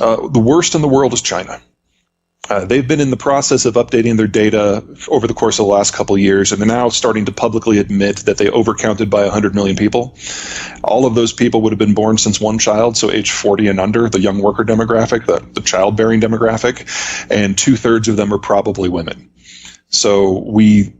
The worst in the world is China. They've been in the process of updating their data over the course of the last couple of years, and they're now starting to publicly admit that they overcounted by 100 million people. All of those people would have been born since one child, so age 40 and under, the young worker demographic, the childbearing demographic, and 2/3 of them are probably women. So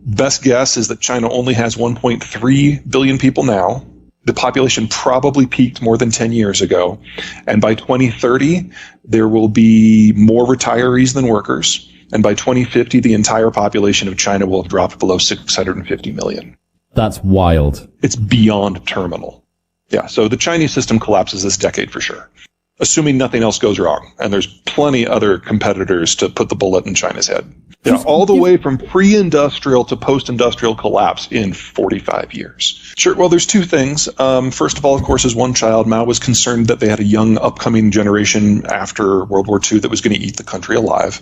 best guess is that China only has 1.3 billion people now. The population probably peaked more than 10 years ago. And by 2030, there will be more retirees than workers. And by 2050, the entire population of China will have dropped below 650 million. That's wild. It's beyond terminal. Yeah, so the Chinese system collapses this decade for sure, assuming nothing else goes wrong. And there's plenty other competitors to put the bullet in China's head. Yeah, all the way from pre-industrial to post-industrial collapse in 45 years. Sure, well, there's two things. First of all, of course, as one child, Mao was concerned that they had a young upcoming generation after World War II that was going to eat the country alive.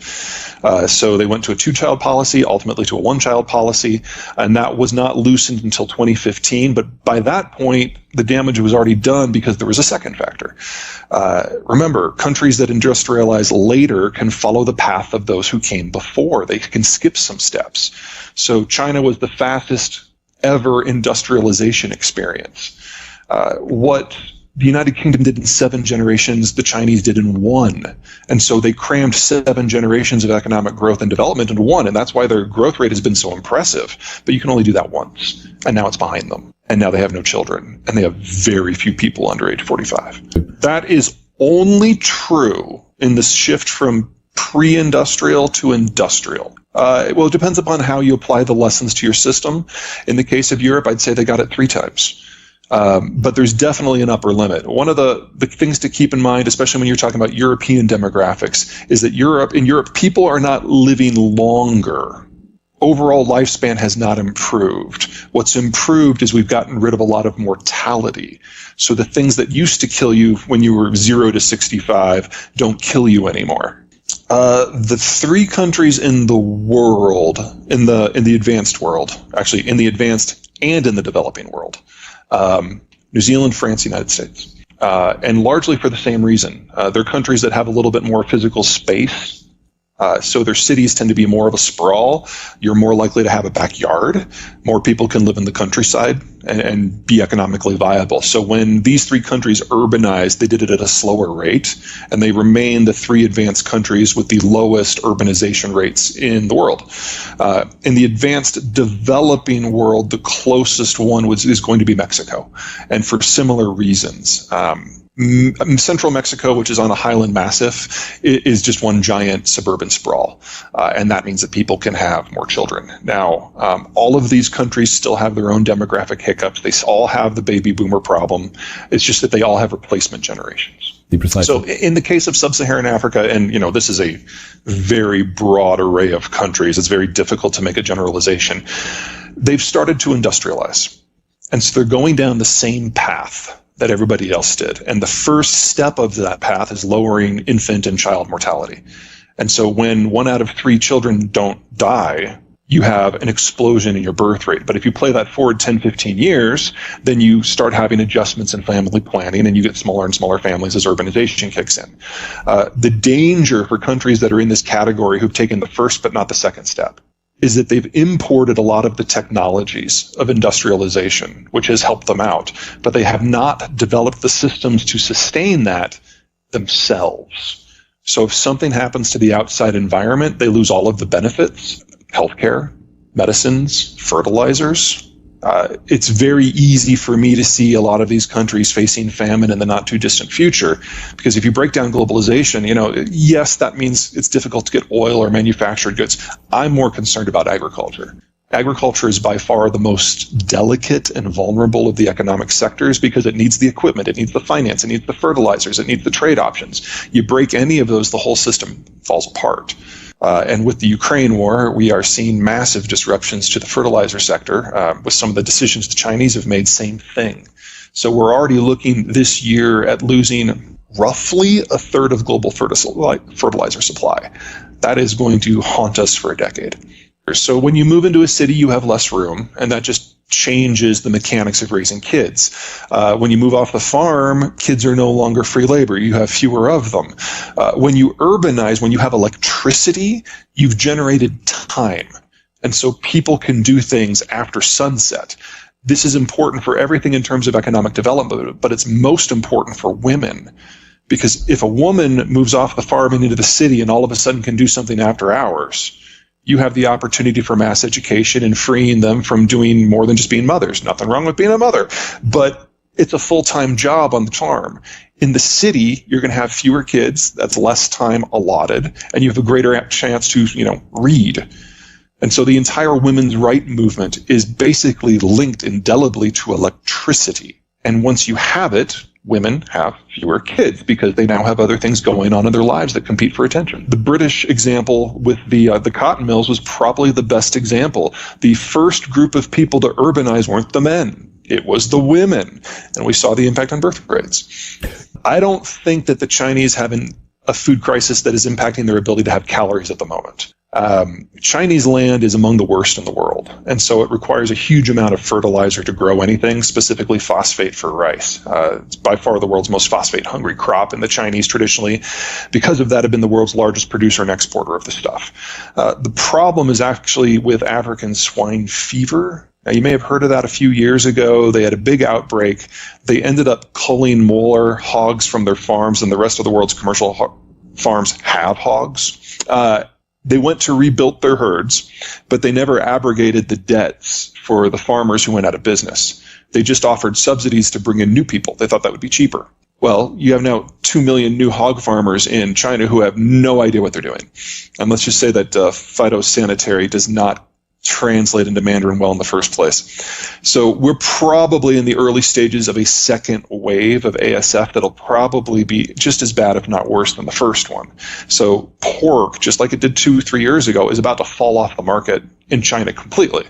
So they went to a two-child policy, ultimately to a one-child policy, and that was not loosened until 2015. But by that point, the damage was already done because there was a second factor. Remember, countries that industrialize later can follow the path of those who came before. They can skip some steps. So China was the fastest ever industrialization experience. What the United Kingdom did in 7 generations, the Chinese did in 1. And so they crammed 7 generations of economic growth and development into 1, and that's why their growth rate has been so impressive. But you can only do that once, and now it's behind them. And now they have no children, and they have very few people under age 45. That is only true in this shift from pre-industrial to industrial. Well, it depends upon how you apply the lessons to your system. In the case of Europe, I'd say they got it 3 times. But there's definitely an upper limit. One of the things to keep in mind, especially when you're talking about European demographics, is that in Europe, people are not living longer. Overall lifespan has not improved. What's improved is we've gotten rid of a lot of mortality. So the things that used to kill you when you were 0 to 65 don't kill you anymore. The 3 countries in the world, in the advanced world, actually in the advanced and in the developing world, New Zealand, France, United States, and largely for the same reason. They're countries that have a little bit more physical space. So their cities tend to be more of a sprawl. You're more likely to have a backyard. More people can live in the countryside and be economically viable. So when these 3 countries urbanized, they did it at a slower rate, and they remain the 3 advanced countries with the lowest urbanization rates in the world. In the advanced developing world, the closest one is going to be Mexico, and for similar reasons. Central Mexico, which is on a highland massif, is just one giant suburban sprawl, and that means that people can have more children. Now, all of these countries still have their own demographic hiccups. They all have the baby boomer problem. It's just that they all have replacement generations. So in the case of sub-Saharan Africa, and this is a very broad array of countries, it's very difficult to make a generalization. They've started to industrialize, and so they're going down the same path that everybody else did. And the first step of that path is lowering infant and child mortality. And so when 1 out of 3 children don't die, you have an explosion in your birth rate. But if you play that forward 10, 15 years, then you start having adjustments in family planning, and you get smaller and smaller families as urbanization kicks in. The danger for countries that are in this category who've taken the first but not the second step is that they've imported a lot of the technologies of industrialization, which has helped them out, but they have not developed the systems to sustain that themselves. So if something happens to the outside environment, they lose all of the benefits, healthcare, medicines, fertilizers. It's very easy for me to see a lot of these countries facing famine in the not too distant future, because if you break down globalization, yes, that means it's difficult to get oil or manufactured goods. I'm more concerned about agriculture. Agriculture is by far the most delicate and vulnerable of the economic sectors because it needs the equipment, it needs the finance, it needs the fertilizers, it needs the trade options. You break any of those, the whole system falls apart. And with the Ukraine war, we are seeing massive disruptions to the fertilizer sector. With some of the decisions the Chinese have made, same thing. So we're already looking this year at losing roughly 1/3 of global fertilizer supply. That is going to haunt us for a decade. So when you move into a city, you have less room, and that just changes the mechanics of raising kids. When you move off the farm, kids are no longer free labor. You have fewer of them. When you urbanize, when you have electricity, you've generated time. And so people can do things after sunset. This is important for everything in terms of economic development, but it's most important for women. Because if a woman moves off the farm and into the city and all of a sudden can do something after hours, you have the opportunity for mass education and freeing them from doing more than just being mothers. Nothing wrong with being a mother, but it's a full-time job on the farm. In the city, you're going to have fewer kids. That's less time allotted, and you have a greater chance to, read. And so the entire women's right movement is basically linked indelibly to electricity. And once you have it, women have fewer kids because they now have other things going on in their lives that compete for attention. The British example with the cotton mills was probably the best example. The first group of people to urbanize weren't the men. It was the women. And we saw the impact on birth rates. I don't think that the Chinese have a food crisis that is impacting their ability to have calories at the moment. Chinese land is among the worst in the world, and so it requires a huge amount of fertilizer to grow anything, specifically phosphate for rice. It's by far the world's most phosphate-hungry crop, and the Chinese traditionally, because of that, have been the world's largest producer and exporter of the stuff. The problem is actually with African swine fever. Now, you may have heard of that a few years ago. They had a big outbreak. They ended up culling more hogs from their farms than the rest of the world's commercial farms have hogs. They went to rebuild their herds, but they never abrogated the debts for the farmers who went out of business. They just offered subsidies to bring in new people. They thought that would be cheaper. Well, you have now 2 million new hog farmers in China who have no idea what they're doing. And let's just say that phytosanitary does not translate into Mandarin well in the first place. So we're probably in the early stages of a second wave of ASF that'll probably be just as bad, if not worse, than the first one. So pork, just like it did 2-3 years ago, is about to fall off the market in China completely.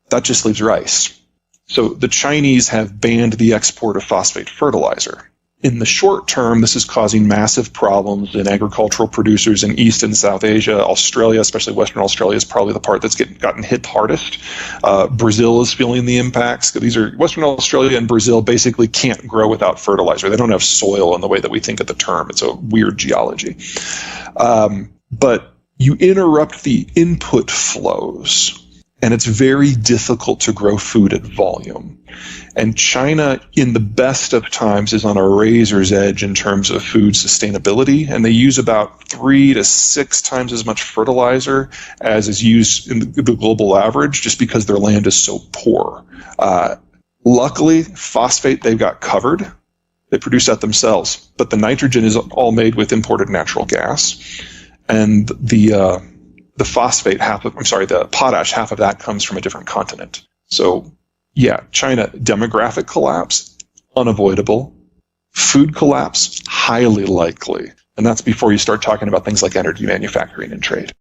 That just leaves rice. So the Chinese have banned the export of phosphate fertilizer. In the short term, this is causing massive problems in agricultural producers in East and South Asia. Australia, especially Western Australia, is probably the part that's gotten hit hardest. Brazil is feeling the impacts. Western Australia and Brazil basically can't grow without fertilizer. They don't have soil in the way that we think of the term. It's a weird geology. But you interrupt the input flows, and it's very difficult to grow food at volume. And China, in the best of times, is on a razor's edge in terms of food sustainability, and they use about 3 to 6 times as much fertilizer as is used in the global average, just because their land is so poor. Luckily, phosphate they've got covered. They produce that themselves, but the nitrogen is all made with imported natural gas, and the phosphate, the potash, half of that comes from a different continent. So, yeah, China, demographic collapse, unavoidable. Food collapse, highly likely. And that's before you start talking about things like energy manufacturing and trade.